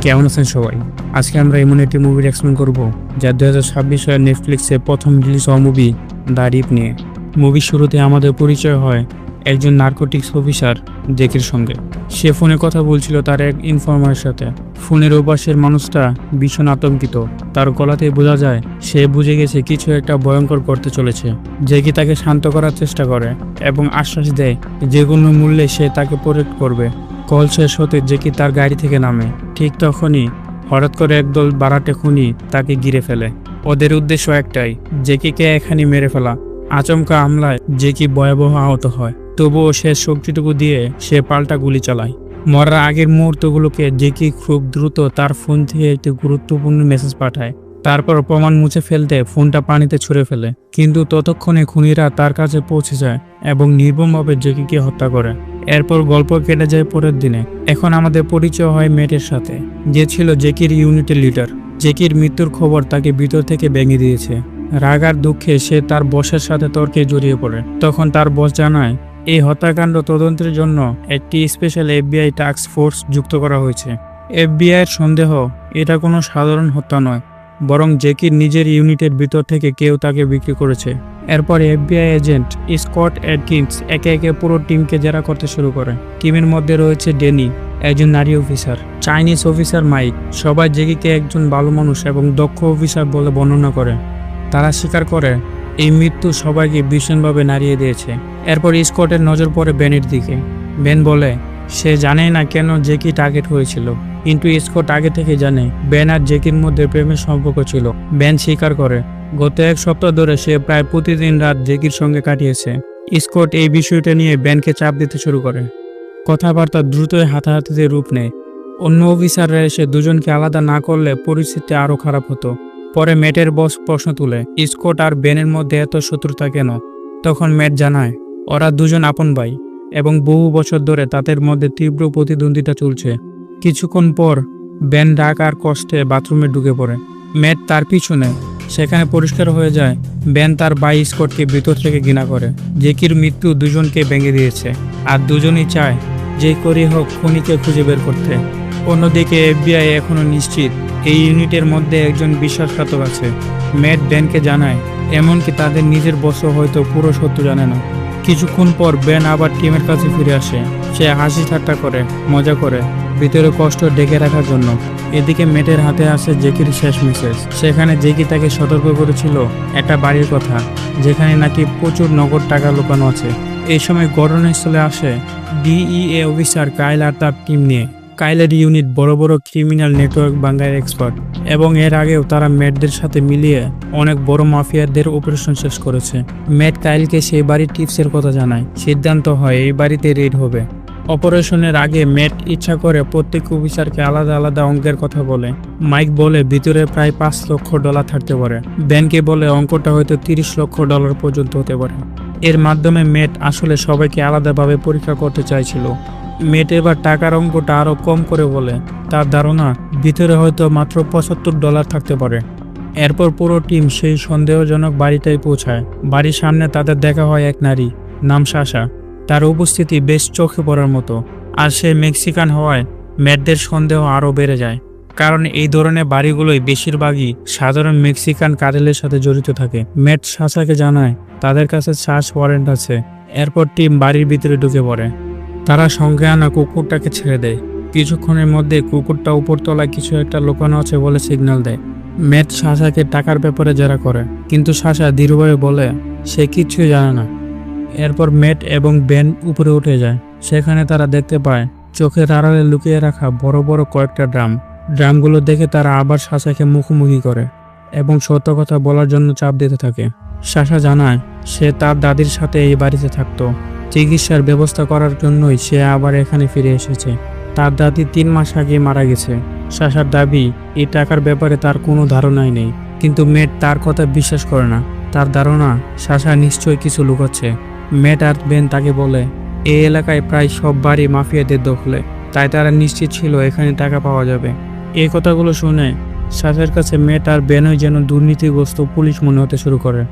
কেমন আছেন সবাই? আজকে আমরা এমন একটি মুভির এক্সপ্লেন করব যা 2026 সালে নেটফ্লিক্সে প্রথম রিলিজ হওয়া মুভি দ্য রিপ নিয়ে। মুভির শুরুতে আমাদের পরিচয় হয় একজন নার্কোটিক্স অফিসার জেকির সঙ্গে। সে ফোনে কথা বলছিল তার এক ইনফর্মারের সাথে। ফোনের ওপাশের মানুষটা ভীষণ আতঙ্কিত। তার গলাতেই বোঝা যায় সে বুঝে গেছে কিছু একটা ভয়ঙ্কর করতে চলেছে। জেকি তাকে শান্ত করার চেষ্টা করে এবং আশ্বাস দেয় যে কোনো মূল্যে সে তাকে প্রোটেক্ট করবে। কল শেষ হতে জেকি তার গাড়ি থেকে নামে। ঠিক তখনই হঠাৎ করে একদল বারাটে খুনি তাকে ঘিরে ফেলে। ওদের উদ্দেশ্য একটাই, জেকিকে এখানে মেরে ফেলা। আচমকা হামলায় জেকি ভয়াবহ আহত হয়, তবুও শেষ শক্তিটুকু দিয়ে সে পাল্টা গুলি চালায়। মরার আগের মুহূর্তগুলোকে জেকি খুব দ্রুত তার ফোন থেকে একটি গুরুত্বপূর্ণ মেসেজ পাঠায়। তারপর প্রমাণ মুছে ফেলতে ফোনটা পানিতে ছুঁড়ে ফেলে, কিন্তু ততক্ষণে খুনিরা তার কাছে পৌঁছে যায় এবং নির্মমভাবে জেকিকে হত্যা করে। এরপর গল্প কেটে যায় পরের দিনে। এখন আমাদের পরিচয় হয় মেটের সাথে, যে ছিল জেকির ইউনিটের লিডার। জেকির মৃত্যুর খবর তাকে ভিতর থেকে ভেঙে দিয়েছে। রাগ আর দুঃখে সে তার বসের সাথে তর্কে জড়িয়ে পড়ে। তখন তার বস জানায় এই হত্যাকাণ্ড তদন্তের জন্য একটি স্পেশাল এফবিআই টাস্ক ফোর্স যুক্ত করা হয়েছে। এফবিআইয়ের সন্দেহ এটা কোনো সাধারণ হত্যা নয়, বরং জেকির নিজের ইউনিটের ভিতর থেকে কেউ তাকে বিক্রি করেছে। এরপর এফবিআই এজেন্ট স্কট অ্যাটকিন্স একে একে পুরো টিমকে জেরা করতে শুরু করে। টিমের মধ্যে রয়েছে ডেনি, একজন নারী অফিসার, চাইনিজ অফিসার মাইক। সবাই জেকিকে একজন ভালো মানুষ এবং দক্ষ অফিসার বলে বর্ণনা করে। তারা স্বীকার করে এই মৃত্যু সবাইকে ভীষণভাবে নাড়িয়ে দিয়েছে। এরপর স্কটের নজর পড়ে বেনের দিকে। বেন বলে সে জানে না কেন জেকি টার্গেট হয়েছিল, কিন্তু স্কট আগে থেকে জানে বেন আর জেকির মধ্যে প্রেমের সম্পর্ক ছিল। বেন স্বীকার করে গত এক সপ্তাহ ধরে সে প্রায় প্রতিদিন রাত জেকির সঙ্গে কাটিয়েছে। স্কট এই বিষয়টা নিয়ে বেনকে চাপ দিতে শুরু করে। কথাবার্তা দ্রুতই হাতাহাতিতে রূপ নেয়। অন্য অফিসাররা এসে দুজনকে আলাদা না করলে পরিস্থিতি আরও খারাপ হতো। পরে ম্যাটের বস প্রশ্ন তুলে স্কট আর বেনের মধ্যে এত শত্রুতা কেন? তখন ম্যাট জানায় ওরা দুজন আপন ভাই এবং বহু বছর ধরে তাদের মধ্যে তীব্র প্রতিদ্বন্দ্বিতা চলছে। কিছুক্ষণ পর বেন রাগ আর কষ্টে বাথরুমে ঢুকে পড়ে। ম্যাট তার পিছনে। সেখানে পরিষ্কার হয়ে যায় বেন তার ভাই স্কটকে ভিতর থেকে ঘৃণা করে। জেকির মৃত্যু দুজনকে ভেঙে দিয়েছে, আর দুজনই চায় যে করেই হোক খুনিকে খুঁজে বের করতে। অন্যদিকে এফবিআই এখনো নিশ্চিত এই ইউনিটের মধ্যে একজন বিশ্বাসঘাতক আছে। ম্যাট বেনকে জানায় এমনকি তাদের নিজের বসও হয়তো পুরো সত্য জানে না। কিছুক্ষণ পর বেন আবার টিমের কাছে ফিরে আসে। সে হাসি ঠাট্টা করে, মজা করে, ভিতরে কষ্ট ডেকে রাখার জন্য। এদিকে ম্যাটের হাতে আসে জেকির শেষ মেসেজ। সেখানে জেকি তাকে সতর্ক করেছিল একটা বাড়ির কথা, যেখানে নাকি প্রচুর নগদ টাকা লুকানো আছে। এই সময় ঘটনাস্থলে আসে ডিইএ অফিসার কাইল আর তার টিম নিয়ে। কাইলের ইউনিট বড় বড় ক্রিমিনাল নেটওয়ার্ক ভাঙার এক্সপার্ট, এবং এর আগেও তারা ম্যাটদের সাথে মিলিয়ে অনেক বড় মাফিয়াদের অপারেশন শেষ করেছে। ম্যাট কাইলকে সেই বাড়ির টিপসের কথা জানায়। সিদ্ধান্ত হয় এই বাড়িতে রেড হবে। অপারেশনের আগে ম্যাট ইচ্ছা করে প্রত্যেক অফিসারকে আলাদা আলাদা অঙ্কের কথা বলে। মাইক বলে ভিতরে প্রায় $5 লক্ষ থাকতে পারে। ব্যানকে বলে অঙ্কটা হয়তো $30 লক্ষ পর্যন্ত হতে পারে। এর মাধ্যমে ম্যাট আসলে সবাইকে আলাদাভাবে পরীক্ষা করতে চাইছিল। ম্যাট এবার টাকার অঙ্কটা আরো কম করে বলে তার ধারণা ভিতরে হয়তো মাত্র $75 থাকতে পারে। এরপর পুরো টিম সেই সন্দেহজনক বাড়িটাই পৌঁছায়। বাড়ির সামনে তাদের দেখা হয় এক নারী, নাম সাশা। তার উপস্থিতি বেশ চোখে পড়ার মতো, আর সে মেক্সিকান হওয়ায় ম্যাটদের সন্দেহ আরও বেড়ে যায়, কারণ এই ধরনের বাড়িগুলোই বেশিরভাগই সাধারণ মেক্সিকান কারেলের সাথে জড়িত থাকে। ম্যাট সাশাকে জানায় তাদের কাছে সার্চ ওয়ারেন্ট আছে। এরপর টিম বাড়ির ভিতরে ঢুকে পড়ে। তারা সঙ্গে আনা কুকুরটাকে ছেড়ে দেয়। কিছুক্ষণের মধ্যে কুকুরটা উপরতলায় কিছু একটা লুকানো আছে বলে সিগন্যাল দেয়। ম্যাট সাশাকে টাকার ব্যাপারে জেরা করে, কিন্তু সাশা দৃঢ়ভাবে বলে সে কিছুই জানে না। এরপর ম্যাট এবং বেন উপরে উঠে যায়। সেখানে তারা দেখতে পায় চোখের আড়ালে লুকিয়ে রাখা বড় বড় কয়েকটা ড্রামগুলো দেখে তারা আবার সাশাকে মুখোমুখি করে এবং সত্য কথা বলার জন্য চাপ দিতে থাকে। সাশা জানায় সে তার দাদির সাথে এই বাড়িতে থাকতো। চিকিৎসার ব্যবস্থা করার জন্যই সে আবার এখানে ফিরে এসেছে। তার দাদি 3 মাস আগে মারা গেছে। সাশার দাবি এই টাকার ব্যাপারে তার কোনো ধারণাই নেই, কিন্তু ম্যাট তার কথা বিশ্বাস করে না। তার ধারণা সাশা নিশ্চয়ই কিছু লুকাচ্ছে। ম্যাট আর বেন তাকে বলে এই এলাকায় প্রায় সব বাড়ি মাফিয়াদের দখলে, তাই তারা নিশ্চিত ছিল এখানে টাকা পাওয়া যাবে। এই কথাগুলো শুনে সাশার কাছে ম্যাট আর বেনই যেন দুর্নীতিগ্রস্ত পুলিশ মনে হতে শুরু করে।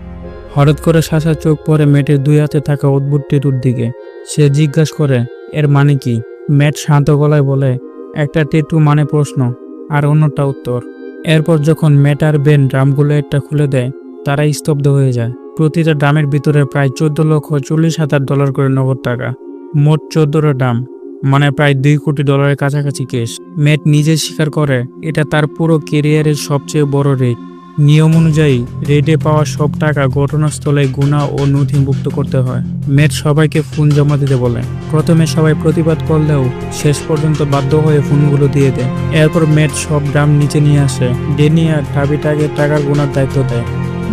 হঠাৎ করে সাশার চোখ পড়ে ম্যাটের 2 হাতে থাকা অদ্ভুত টেটুর দিকে। সে জিজ্ঞাসা করে এর মানে কি? ম্যাট শান্ত গলায় বলে একটা টেটু মানে প্রশ্ন, আর অন্যটা উত্তর। এরপর যখন ম্যাট আর বেন ড্রামগুলো একটা খুলে দেয়, তারা স্তব্ধ হয়ে যায়। প্রতিটা ড্রামের ভিতরে প্রায় 14,40,000 করে নগদ টাকা। মোট 14টা ড্রাম, মানে প্রায় $2 কোটি কাছাকাছি কেস। ম্যাট নিজে স্বীকার করে এটা তার পুরো ক্যারিয়ারের সবচেয়ে বড় রেড। নিয়ম অনুযায়ী রেডে পাওয়া সব টাকা ঘটনাস্থলে গুণা ও নথিভুক্ত করতে হয়। ম্যাট সবাইকে ফোন জমা দিতে বলে। প্রথমে সবাই প্রতিবাদ করলেও শেষ পর্যন্ত বাধ্য হয়ে ফোনগুলো দিয়ে দেয়। এরপর ম্যাট সব ড্রাম নিচে নিয়ে আসে। ডেনি আর টাবিটাকে টাকা গোনার দায়িত্ব দেয়।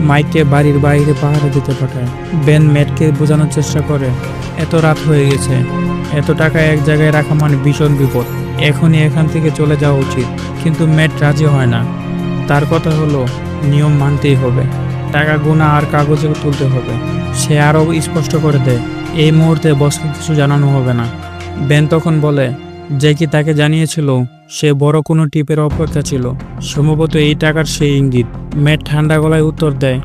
মাইককে বাড়ির বাইরে পাহারা দিতে পাঠায়। বেন ম্যাটকে বোঝানোর চেষ্টা করে, এত রাত হয়ে গেছে, এত টাকা এক জায়গায় রাখা মানে ভীষণ বিপদ, এখনই এখান থেকে চলে যাওয়া উচিত। কিন্তু ম্যাট রাজি হয় না। তার কথা হলো নিয়ম মানতেই হবে, টাকা গোনা আর কাগজে তুলতে হবে। সে আরও স্পষ্ট করে দেয় এই মুহূর্তে বসকে কিছু জানানো হবে না। বেন তখন বলে যে কি তাকে জানিয়েছিল সে বড় কোনো টিপের অপেক্ষা ছিল, সম্ভবত এই টাকার সেই ইঙ্গিত। ম্যাট ঠান্ডা গলায় উত্তর দেয়,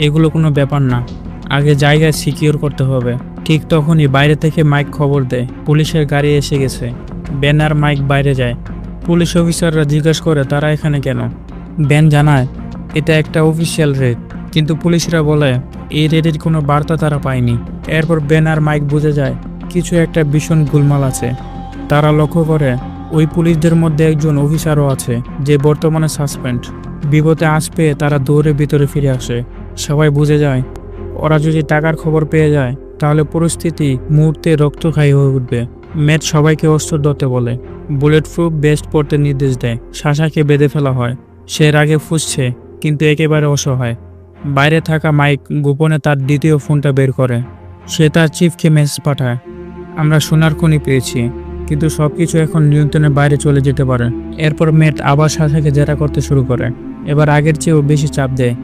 এগুলো কোনো ব্যাপার না, আগে জায়গায় সিকিউর করতে হবে। ঠিক তখনই বাইরে থেকে মাইক খবর দেয় পুলিশের গাড়ি এসে গেছে। বেন আর মাইক বাইরে যায়। পুলিশ অফিসাররা জিজ্ঞাসা করে তারা এখানে কেন। বেন জানায় এটা একটা অফিসিয়াল রেড, কিন্তু পুলিশরা বলে এই রেডের কোনো বার্তা তারা পায়নি। এরপর বেন আর মাইক বুঝে যায় কিছু একটা ভীষণ গোলমাল আছে। তারা লক্ষ্য করে ওই পুলিশদের মধ্যে একজন অফিসারও আছে যে বর্তমানে সাসপেন্ড। বিপদে আঁচ পেয়ে তারা দৌড়ে ভিতরে ফিরে আসে। সবাই বুঝে যায় ওরা যদি টাকার খবর পেয়ে যায় তাহলে পরিস্থিতি মুহূর্তে রক্তক্ষয়ী হয়ে উঠবে। ম্যাট সবাইকে অস্ত্র ধরতে বলে, বুলেট প্রুফ বেস্ট পরতে নির্দেশ দেয়। শাসাকে বেঁধে ফেলা হয়। সে রাগে ফুঁসছে কিন্তু একেবারে অসহায়। বাইরে থাকা মাইক গোপনে তার দ্বিতীয় ফোনটা বের করে। সে তার চিফকে মেসেজ পাঠায়, আমরা সোনার খনি পেয়েছি, কিন্তু সবকিছু এখন নিয়ন্ত্রণের বাইরে চলে যেতে পারে। এরপর ম্যাট আবার শাসাকে জেরা করতে শুরু করে। এবার আগের চেয়েও বেশি চাপ দেয়।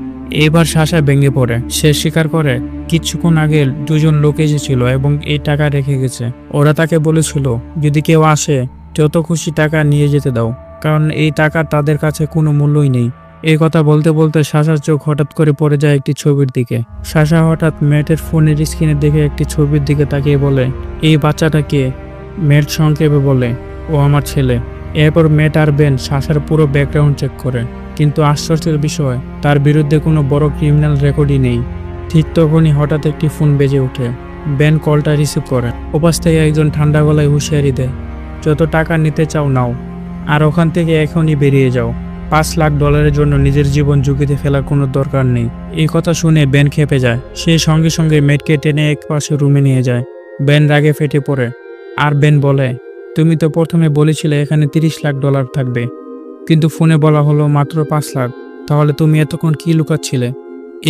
এইবার শাসা ভেঙে পড়ে। সে স্বীকার করে কিছুক্ষণ আগে দুজন লোক এসেছিল এবং এই টাকা রেখে গেছে। ওরা তাকে বলেছিল যদি কেউ আসে যত খুশি টাকা নিয়ে যেতে দাও, কারণ এই টাকা তাদের কাছে কোনো মূল্যই নেই। এই কথা বলতে বলতে শাসার চোখ হঠাৎ করে পড়ে যায় একটি ছবির দিকে। শাসা হঠাৎ ম্যাটের ফোনের স্ক্রিনে দেখে একটি ছবির দিকে তাকিয়ে বলে, এই বাচ্চাটা কে? ম্যাট সংক্ষেপে বলে, ও আমার ছেলে। এরপর ম্যাট আর বেন শাসার পুরো ব্যাকগ্রাউন্ড চেক করে, কিন্তু আশ্চর্যের বিষয় তার বিরুদ্ধে কোনো বড় ক্রিমিনাল রেকর্ডই নেই। ঠিক তখনই হঠাৎ একটি ফোন বেজে ওঠে। বেন কলটা রিসিভ করে। ওপাশ থেকে একজন ঠান্ডা গলায় হুঁশিয়ারি দেয়, যত টাকা নিতে চাও নাও, আর ওখান থেকে এখনই বেরিয়ে যাও। $5 লাখ জন্য নিজের জীবন ঝুঁকিতে ফেলার কোনো দরকার নেই। এই কথা শুনে বেন খেপে যায়। সে সঙ্গে সঙ্গে মেটকে টেনে এক পাশে রুমে নিয়ে যায়। বেন রাগে ফেটে পড়ে। আর বেন বলে, তুমি তো প্রথমে বলেছিলে এখানে $30 লাখ থাকবে, কিন্তু ফোনে বলা হলো মাত্র 5 লাখ। তাহলে তুমি এতক্ষণ কি লুকাচ্ছিলে?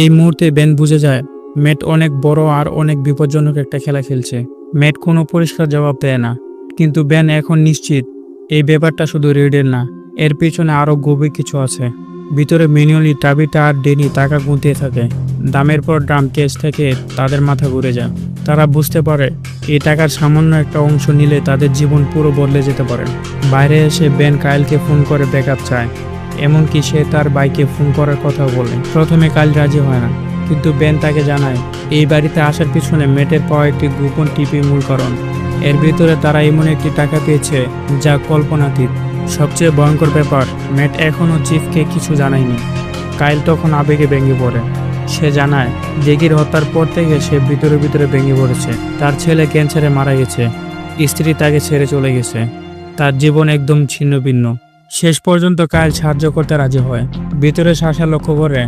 এই মুহূর্তে বেন বুঝে যায় ম্যাট অনেক বড় আর অনেক বিপজ্জনক একটা খেলা খেলছে। ম্যাট কোনো পরিষ্কার জবাব দেয় না, কিন্তু বেন এখন নিশ্চিত এই ব্যাপারটা শুধু রেডের না, এর পিছনে আরো গভীর কিছু আছে। ভিতরে ম্যানুয়ালি টাবিটা আর ডেনি টাকা গুনতে থাকে। দামের পর ড্রাম কেস থেকে তাদের মাথা ঘুরে যায়। তারা বুঝতে পারে এই টাকার সামান্য একটা অংশ নিলে তাদের জীবন পুরো বদলে যেতে পারে। বাইরে এসে বেন কাইলকে ফোন করে ব্যাকআপ চায়, এমনকি সে তার বাইকে ফোন করার কথা বলে। প্রথমে কাইল রাজি হয় না, কিন্তু বেন তাকে জানায় এই বাড়িতে আসার পিছনে ম্যাটের পাওয়া একটি গোপন টিপি মূল কারণ। এর ভিতরে তারা এমন একটি টাকা পেয়েছে যা কল্পনাতীত। সবচেয়ে ভয়ঙ্কর ব্যাপার, ম্যাট এখনও চিফকে কিছু জানায়নি। কাইল তখন আবেগে ভেঙে পড়ে। সে জানায় জেগির হত্যার পর থেকে সে ভিতরে ভিতরে ভেঙে পড়েছে। তার ছেলে ক্যান্সারে মারা গেছে, স্ত্রী তাকে ছেড়ে চলে গেছে, তার জীবন একদম ছিন্ন ভিন্ন। শেষ পর্যন্ত কাইল সাহায্য করতে রাজি হয়। ভিতরে শাসা লক্ষ্য করে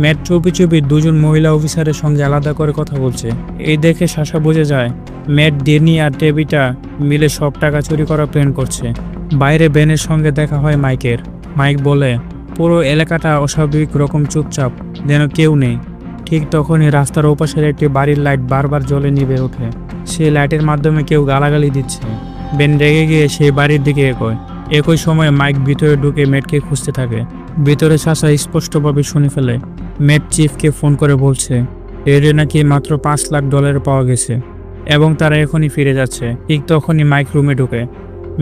ম্যাট চুপি চুপি দুজন মহিলা অফিসারের সঙ্গে আলাদা করে কথা বলছে। এই দেখে শাসা বুঝে যায় ম্যাট, ডেনি আর টেবিটা মিলে সব টাকা চুরি করার প্ল্যান করছে। বাইরে বেনের সঙ্গে দেখা হয় মাইকের। মাইক বলে পুরো এলাকাটা অস্বাভাবিক রকম চুপচাপ, যেন কেউ নেই। ঠিক তখনই রাস্তার ওপাশের একটি বাড়ির লাইট বারবার জ্বলে নিভে ওঠে। সেই লাইটের মাধ্যমে কেউ গালাগালি দিচ্ছে। বেন রেগে গিয়ে সেই বাড়ির দিকে এগোয়। একই সময় মাইক ভিতরে ঢুকে ম্যাটকে খুঁজতে থাকে। ভিতরে শাসা স্পষ্টভাবে শুনে ফেলে ম্যাট চিফকে ফোন করে বলছে রেডে নাকি মাত্র $5 লাখ পাওয়া গেছে এবং তারা এখনই ফিরে যাচ্ছে। ঠিক তখনই মাইক রুমে ঢুকে।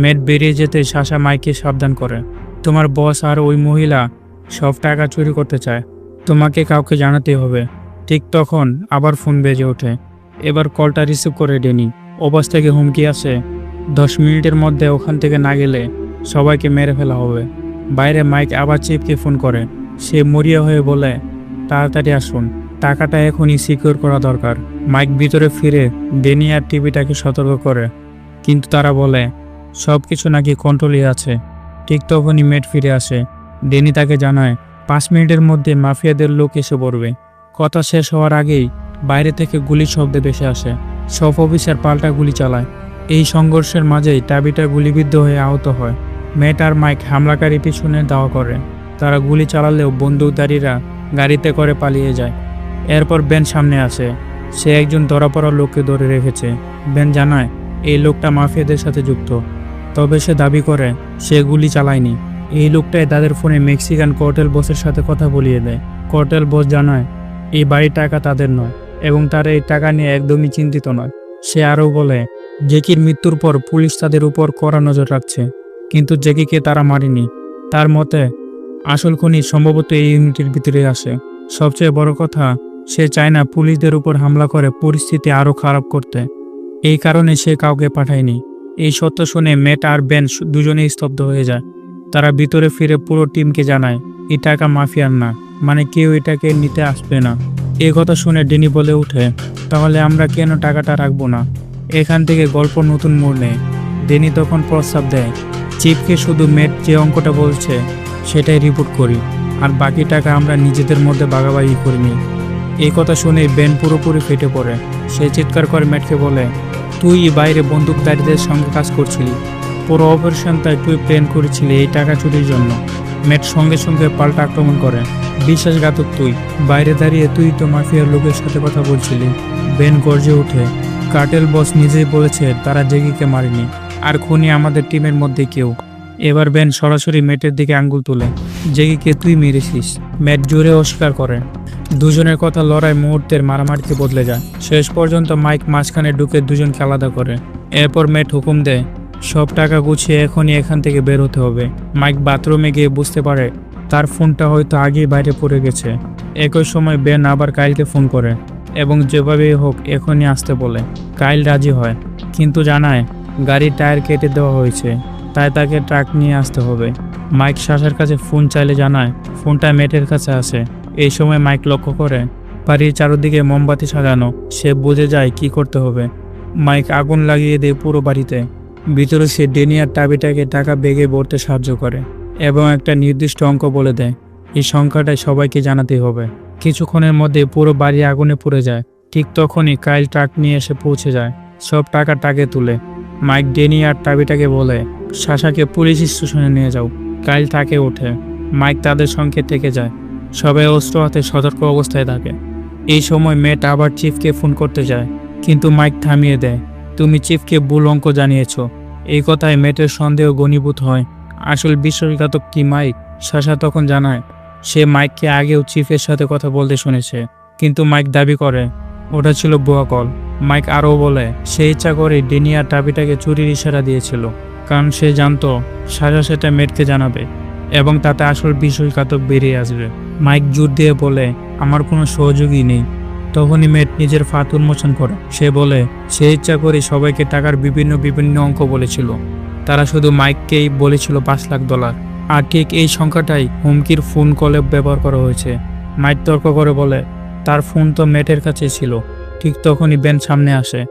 ম্যাট বেরিয়ে যেতে শাসা মাইককে সাবধান করে, তোমার বস আর ওই মহিলা সব টাকা চুরি করতে চায়, তোমাকে কাউকে জানাতে হবে। ঠিক তখন আবার ফোন বেজে ওঠে। এবার কলটা রিসিভ করে ডেনি। ওপাশ থেকে হুমকি আসে, 10 মিনিটের মধ্যে ওখান থেকে না গেলে সবাইকে মেরে ফেলা হবে। বাইরে মাইক আবার চিফকে ফোন করে। সে মরিয়া হয়ে বলে, তাড়াতাড়ি আসুন, টাকাটা এখনই সিকিউর করা দরকার। মাইক ভিতরে ফিরে ডেনি আর টিভিটাকে সতর্ক করে, কিন্তু তারা বলে সব কিছু নাকি কন্ট্রোলই আছে। ঠিক তখনই মেট ফিরে আসে। ডেনি তাকে জানায় 5 মিনিটের মধ্যে মাফিয়াদের লোক এসে পড়বে। কথা শেষ হওয়ার আগেই বাইরে থেকে গুলির শব্দ ভেসে আসে। সব অফিসার পাল্টা গুলি চালায়। এই সংঘর্ষের মাঝেই টাবিটা গুলিবিদ্ধ হয়ে আহত হয়। মেট আর মাইক হামলাকারী পিছনে দাওয়া করে। তারা গুলি চালালেও বন্দুকধারীরা গাড়িতে করে পালিয়ে যায়। এরপর বেন সামনে আসে। সে একজন ধরা পড়া লোককে ধরে রেখেছে। বেন জানায় এই লোকটা মাফিয়াদের সাথে যুক্ত, তবে সে দাবি করে সে গুলি চালায়নি। এই লোকটাই তাদের ফোনে মেক্সিকান কোর্টেল বসের সাথে কথা বলিয়ে দেয়। কোর্টেল বস জানায় এই বাড়ির টাকা তাদের নয় এবং তারা এই টাকা নিয়ে একদমই চিন্তিত নয়। সে আরও বলে জেকির মৃত্যুর পর পুলিশ তাদের উপর কড়া নজর রাখছে, কিন্তু জেকিকে তারা মারেনি। তার মতে আসল খুনি সম্ভবত এই ইউনিটের ভিতরে আসে। সবচেয়ে বড় কথা, সে চায় না পুলিশদের উপর হামলা করে পরিস্থিতি আরও খারাপ করতে। এই কারণে সে কাউকে পাঠায়নি। এই সত্য শুনে মেট আর বেন দুজনেই স্তব্ধ হয়ে যায়। তারা ভিতরে ফিরে পুরো টিমকে জানায় এই টাকা মাফিয়ার না, মানে কেউ এটাকে নিতে আসবে না। এই কথা শুনে ডেনি বলে ওঠে, তাহলে আমরা কেন টাকাটা রাখবো না? এখান থেকে গল্প নতুন মোড় নেয়। ডেনি তখন প্রস্তাব দেয় চিফকে শুধু মেট যে অঙ্কটা বলছে সেটাই রিপোর্ট করি, আর বাকি টাকা আমরা নিজেদের মধ্যে ভাগাভাগি করে নিই। এই কথা শুনে বেন পুরোপুরি ফেটে পড়ে। সে চিৎকার করে মেটকে বলে, তুই বাইরে বন্দুকধারীদের সঙ্গে কাজ করছিলি, পুরো অপারেশনটাই তুই প্ল্যান করেছিলি এই টাকা চুরির জন্য। মেট সঙ্গে সঙ্গে পাল্টা আক্রমণ করে, বিশ্বাসঘাতক তুই, বাইরে দাঁড়িয়ে তুই তো মাফিয়ার লোকের সাথে কথা বলছিলি। বেন গর্জে ওঠে, কার্টেল বস নিজেই বলেছে তারা জেগিকে মারেনি, আর খুনি আমাদের টিমের মধ্যে কেউ। এবার বেন সরাসরি মেটের দিকে আঙ্গুল তোলে, জেগিকে তুই মেরেছিস। ম্যাট জোরে অস্বীকার করে। দুজনের কথা লড়াই মুহূর্তের মারামারিতে বদলে যায়। শেষ পর্যন্ত মাইক মাঝখানে ঢুকে দুজনকে আলাদা করে। এরপর ম্যাট হুকুম দেয় সব টাকা গুছিয়ে এখনই এখান থেকে বের হতে হবে। মাইক বাথরুমে গিয়ে বুঝতে পারে তার ফোনটা হয়তো আগেই বাইরে পড়ে গেছে। একই সময় বেন আবার কাইলকে ফোন করে এবং যেভাবেই হোক এখনই আসতে বলে। কাইল রাজি হয়, কিন্তু জানায় গাড়ির টায়ার কেটে দেওয়া হয়েছে, তাই তাকে ট্রাক নিয়ে আসতে হবে। মাইক শাসার কাছে ফোন চাইলে জানায় ফোনটা মেটের কাছে আসে। এই সময় মাইক লক্ষ্য করে বাড়ির চারদিকে মোমবাতি সাজানো। সে বুঝে যায় কি করতে হবে। মাইক আগুন লাগিয়ে দেয় পুরো বাড়িতে। ভিতরে সে ডেনি আর টাবিটাকে টাকা বেগে ভরতে সাহায্য করে এবং একটা নির্দিষ্ট অঙ্ক বলে দেয় এই সংখ্যাটাই সবাইকে জানাতেই হবে। কিছুক্ষণের মধ্যে পুরো বাড়ি আগুনে পুড়ে যায়। ঠিক তখনই কাইল ট্রাক নিয়ে এসে পৌঁছে যায়, সব টাকা টাকে তুলে। মাইক ডেনি আর টাবিটাকে বলে শাসাকে পুলিশ স্টেশনে নিয়ে যাও। কাইল তাকে ওঠে। মাইক তাদের সঙ্গে থেকে যায়। সবাই অস্ত্র হাতে সতর্ক অবস্থায় থাকে। এই সময় মেট আবার চিফকে ফোন করতে যায়, কিন্তু মাইক থামিয়ে দেয়, তুমি চিফকে ভুল অঙ্ক জানিয়েছ। এই কথায় মেটের সন্দেহ ঘনীভূত হয়। আসল বিশ্বাসঘাতক কি মাইক? শাসা তখন জানায় সে মাইককে আগেও চিফের সাথে কথা বলতে শুনেছে, কিন্তু মাইক দাবি করে ওটা ছিল ভুয়া কল। মাইক আরও বলে সে ইচ্ছা করে ডেনি আর টাবিটাকে চুরির ইশারা দিয়েছিল, কারণ সে জানতো শাসা সেটা মেটকে জানাবে এবং তাতে আসল বিশ্বাসঘাতক বেরিয়ে আসবে। মাইক জোর দিয়ে বলে আমার কোনো সহযোগী নেই। তখনই মেট নিজের ফাঁদ উন্মোচন করে। সে বলে সে ইচ্ছা করে সবাইকে টাকার বিভিন্ন অঙ্ক বলেছিল। তারা শুধু মাইককেই বলেছিল $5 লাখ, আর ঠিক এই সংখ্যাটাই হুমকির ফোন কলে ব্যবহার করা হয়েছে। মাইক তর্ক করে বলে তার ফোন তো মেটের কাছে ছিল। ঠিক তখনই বেন সামনে আসে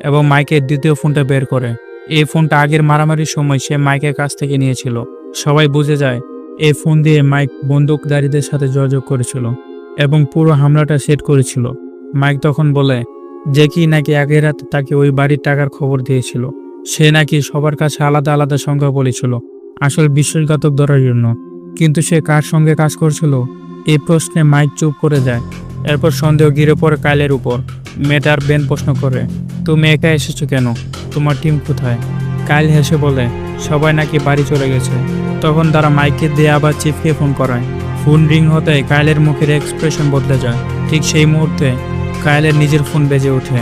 এবং মাইকের দ্বিতীয় ফোনটা বের করে। এই ফোনটা আগের মারামারির সময় সে মাইকের কাছ থেকে নিয়েছিল। সবাই বুঝে যায় এই ফোন দিয়ে মাইক বন্দুকধারীদের সাথে যোগাযোগ করেছিল এবং পুরো হামলাটা সেট করেছিল। মাইক তখন বলে জেকি নাকি আগের রাতে তাকে ওই বাড়ির টাকার খবর দিয়েছিল। সে নাকি সবার কাছে আলাদা আলাদা সংখ্যা বলেছিল আসল বিশ্বাসঘাতক ধরার জন্য, কিন্তু সে কার সঙ্গে কাজ করছিল এই প্রশ্নে মাইক চুপ করে যায়। এরপর সন্দেহ ঘিরে পড়ে কাইলের উপর। মেট আর বেন প্রশ্ন করে তুমি একা এসেছো কেন, তোমার টিম কোথায়? কাইল হেসে বলে সবাই নাকি বাড়ি চলে গেছে। তখন তারা মাইককে দিয়ে আবার চিফকে ফোন করায়। ফোন রিং হতে কাইলের মুখের এক্সপ্রেশন বদলে যায়। ঠিক সেই মুহূর্তে কাইলের নিজের ফোন বেজে ওঠে।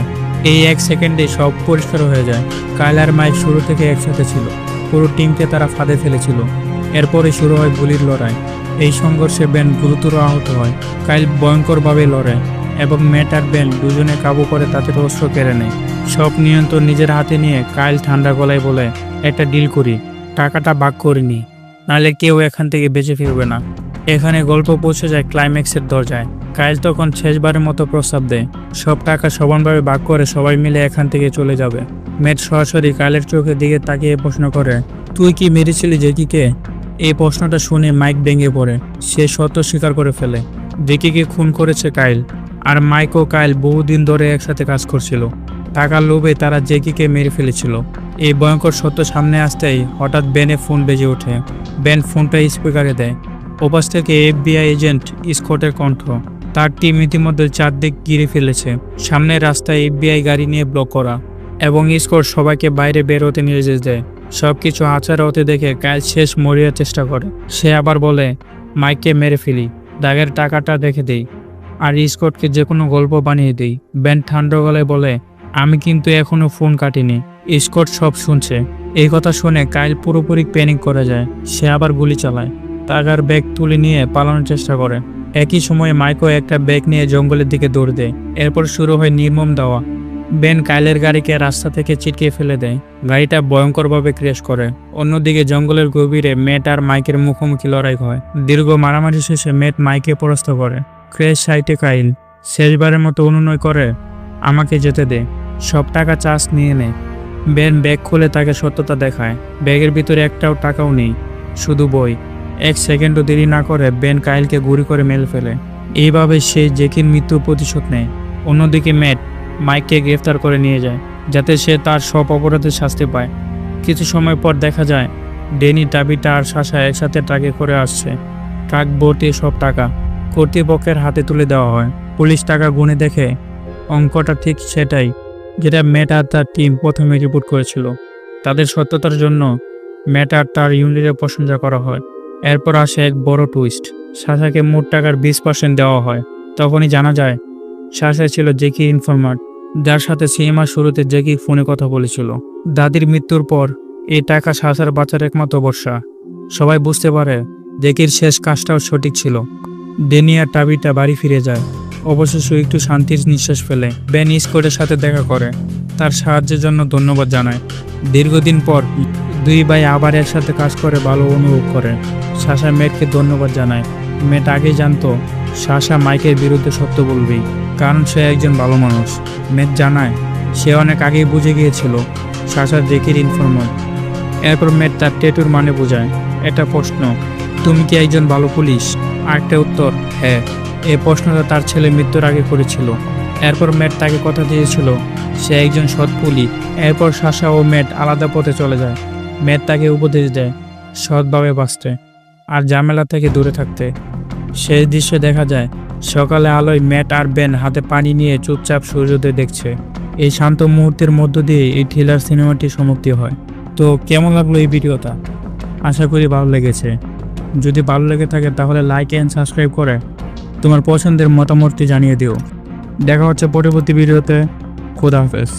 এই 1 সেকেন্ডে সব পরিষ্কার হয়ে যায়। কাইল আর মাইক শুরু থেকে একসাথে ছিল, পুরো টিমকে তারা ফাঁদে ফেলেছিল। এরপরে শুরু হয় গুলির লড়াই। এই সংঘর্ষে বেন গুরুতর আহত হয়। কাইল ভয়ঙ্করভাবে লড়ে এবং ম্যাট আর বেন দুজনে কাবু করে তাদের অস্ত্র কেড়ে নেয়। সব নিয়ন্ত্রণ নিজের হাতে নিয়ে কাইল ঠান্ডা গলায় বলে একটা ডিল করি, টাকাটা ভাগ করিনি, নাহলে কেউ এখান থেকে বেঁচে ফিরবে না। এখানে গল্প পৌঁছে যায় ক্লাইম্যাক্সের দরজায়। কাইল তখন শেষবারের মতো প্রস্তাব দেয়, সব টাকা সমানভাবে ভাগ করে সবাই মিলে এখান থেকে চলে যাবে। ম্যাট সরাসরি কাইলের চোখের দিকে তাকিয়ে প্রশ্ন করে, তুই কি মেরেছিলি জেকিকে? এই প্রশ্নটা শুনে মাইক ভেঙে পড়ে। সে সত্য স্বীকার করে ফেলে, জেকিকে খুন করেছে কাইল। আর মাইক ও কাইল বহুদিন ধরে একসাথে কাজ করছিল। টাকার লোভে তারা জেকিকে মেরে ফেলেছিল। এই ভয়ঙ্কর সত্য সামনে আসতেই হঠাৎ বেনের ফোন বেজে ওঠে। বেন ফোনটা স্পিকারে দেয়। ওপাশ থেকে FBI এজেন্ট স্কটের কণ্ঠ। তার টিম ইতিমধ্যে চারদিক ঘিরে ফেলেছে। সামনের রাস্তায় FBI গাড়ি নিয়ে ব্লক করা, এবং স্কট সবাইকে বাইরে বের হতে নির্দেশ দেয়। সবকিছু আচার হতে দেখে কাইল শেষ মরিয়ার চেষ্টা করে। সে আবার বলে, মাইককে মেরে ফেলি, দাগের টাকাটা দেখে দেই, আর স্কটকে যে কোনো গল্প বানিয়ে দিই। বেন ঠান্ডা গলায় বলে, আমি কিন্তু এখনো ফোন কাটিনি। স্কট সব শুনছে। এই কথা শুনে কাইল পুরোপুরি প্যানিক করে যায়। সে আবার গুলি চালায়, টাকার ব্যাগ তুলে নিয়ে পালানোর চেষ্টা করে। একই সময়ে মাইকও একটা ব্যাগ নিয়ে জঙ্গলের দিকে দৌড় দেয়। এরপর শুরু হয় নির্মম দাওয়া। বেন কাইলের গাড়িকে রাস্তা থেকে ছিটকে ফেলে দেয়। গাড়িটা ভয়ঙ্করভাবে ক্র্যাশ করে। অন্যদিকে জঙ্গলের গভীরে ম্যাট আর মাইকের মুখোমুখি লড়াই হয়। দীর্ঘ মারামারি শেষে ম্যাট মাইকে পরাস্ত করে। ক্র্যাশ সাইটে কাইল শেষবারের মতো অনুনয় করে, আমাকে যেতে দে, সব টাকা চার্জ নিয়ে নে। বেন ব্যাগ খুলে তাকে সত্যতা দেখায়। ব্যাগের ভিতরে একটাও টাকাও নেই, শুধু বই। এক সেকেন্ডও দেরি না করে বেন কাইলকে গুলি করে মেরে ফেলে। এইভাবে সে জেকির মৃত্যুর প্রতিশোধ নেয়। অন্যদিকে ম্যাট মাইককে গ্রেফতার করে নিয়ে যায়, যাতে সে তার সব অপরাধের শাস্তি পায়। কিছু সময় পর দেখা যায় ডেনি, টাবিটা আর সাশা একসাথে ট্রাকে করে আসছে। ট্রাক ভর্তি সব টাকা কর্তৃপক্ষের হাতে তুলে দেওয়া হয়। পুলিশ টাকা গুনে দেখে অঙ্কটা ঠিক সেটাই যেটা ম্যাট আর তার টিম প্রথমে রিপোর্ট করেছিল। তাদের সত্যতার জন্য ম্যাট আর তার ইউনিটের প্রশংসা করা হয়। এরপর আসে এক বড় টুইস্ট। সাশাকে মোট টাকার 20% দেওয়া হয়। তখনই জানা যায় সাশা ছিল জেকির ইনফরমার, যার সাথে সিনেমার শুরুতে জেকি ফোনে কথা বলেছিল। দাদির মৃত্যুর পর এই টাকা সাশার বাঁচার একমাত্র ভরসা। সবাই বুঝতে পারে জেকির শেষ কাজটাও সঠিক ছিল। ডেনি আর টাবিটা বাড়ি ফিরে যায়। অবশেষে একটু শান্তির নিঃশ্বাস ফেলে। বেন স্কটের সাথে দেখা করে, তার সাহায্যের জন্য ধন্যবাদ জানায়। দীর্ঘদিন পর দুই ভাই আবার একসাথে কাজ করে ভালো অনুভব করে। সাশা ম্যাটকে ধন্যবাদ জানায়। ম্যাট আগেই জানতো সাশা মাইকের বিরুদ্ধে সত্য বলবেই, কারণ সে একজন ভালো মানুষ। ম্যাট জানায় সে অনেক আগেই বুঝে গিয়েছিল সাশা জেকির ইনফরমার। এরপর ম্যাট তার ট্যাটুর মানে বোঝায়। একটা প্রশ্ন, তুমি কি একজন ভালো পুলিশ? আরেকটা উত্তর, হ্যাঁ। এই প্রশ্নটা তার ছেলে মৃত্যুর আগে করেছিল। এরপর ম্যাট তাকে কথা দিয়েছিল সে একজন সৎ পুলিশ। এরপর সাশা ও ম্যাট আলাদা পথে চলে যায়। ম্যাট তাকে উপদেশ দেয় সৎভাবে বাঁচতে আর ঝামেলা থেকে দূরে থাকতে। শেষ দৃশ্যে দেখা যায় সকালে আলোয় ম্যাট আর বেন হাতে পানি নিয়ে চুপচাপ সূর্যোদয় দেখছে। এই শান্ত মুহূর্তের মধ্য দিয়ে এই থ্রিলার সিনেমাটি সমাপ্তি হয়। তো কেমন লাগলো এই ভিডিওটা? আশা করি ভালো লেগেছে। যদি ভালো লেগে থাকে তাহলে লাইক অ্যান্ড সাবস্ক্রাইব করে তোমার পছন্দের মতামতটি জানিয়ে দিও। দেখা হচ্ছে পরবর্তী ভিডিওতে। খোদা হাফেজ।